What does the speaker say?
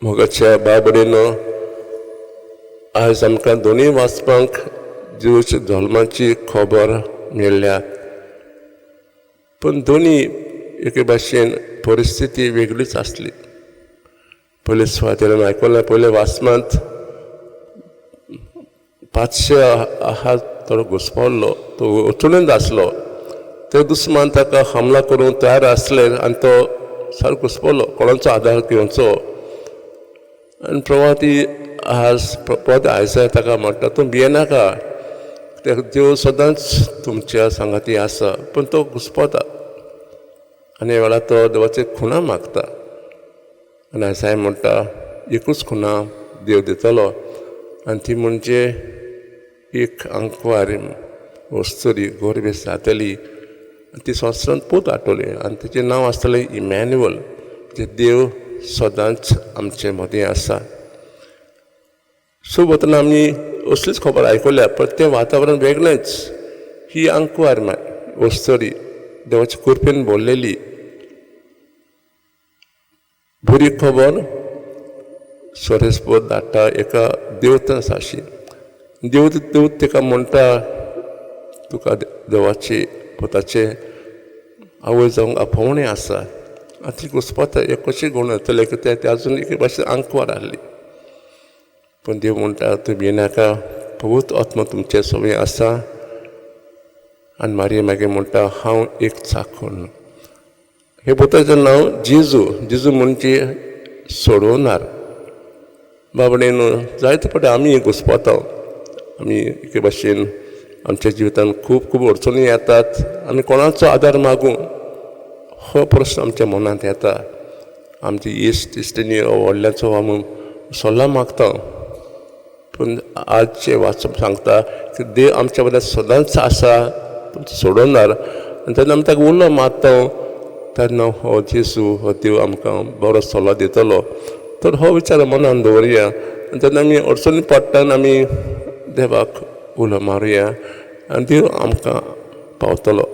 मोगाच्या बाबडेनो आज आमकां दोनूय वाचपाक ज्यूच्या जल्माची खबर मेळ्ळ्या, पूण दोनी एके भाशेन परिस्थिती वेगळीच आसली. पयले सुवातेर आयकलें, पयले वाचमांत 500 आहात तो घुसपावल्लो, तो वचूनच आसलो. ते दुस्मान ताका हमला करूंक तयार आसले आनी तो सारको घुसपावलो, कोणाचो आदार घेवचो. आनी प्रवादी आयसाय ताका म्हणटा, तूं भियेनाका, देव सदांच तुमच्या सांगाती आसा. पूण तो घुसपावता आनी वेळार तो देवाची खुणां मागता. आनी आयसाय म्हणटा, एकूच खुणां देव दितलो आनी ती म्हणजे एक आंकवार वस्तुरी गोरबेस जातली. ती संवसारांत पोत आटोली आनी तिचें नांव आसतलें इमॅन्युअल, जे देव सदांच आमचे मदीं आसा. सो वतना आमी असलीच खबर आयकल्या, पण तें वातावरण वेगळेंच. ही आंकवार वस्तुरी देवाच्या कृपेन भरलेली बरी खबर सोरेस्पोत धाडटा एका देवतां साशी. देवत ताका म्हणटा, तुका देवाची पोताचे आवय जावंक आपोवणें आसा. आनी ती घुसपावता, एक कशी गुण येतले की ते आजून एक भाशेन आंकवार आहली. पूण देव म्हणटा, तूं भियेनाका, पवित्र आत्मा तुमचे सवय आसा. आनी मारिये मागीर म्हणटा, हांव एक चाकून. हे पोताचें नांव जेजू म्हणजे सोडवणार. बाबडेन जायते फावटी आमी घुसपावता, आमी एके भाशेन आमच्या जिवितांत खूब खूब अडचणी येतात. आमी कोणाचो आदार मागूं हो प्रश्न आमच्या मनांत येता. आमची इश्ट इश्टिणी व्हडल्याचो आमी सल्लो मागता. पूण आजचे वाचप सांगता की देव आमच्या बद्दल सदांच आसा, तुमचो सोडवणार. आनी तेन्ना आमी ताका उलो मागता, तेन्ना हो जेजू हो देव आमकां बरो सल्लो दितलो. तर हो विचार मनान दवरया. आनी तेन्ना आमी अडचणी पडटान आमी देवाक उलो मारुया आनी देव आमकां पावतलो.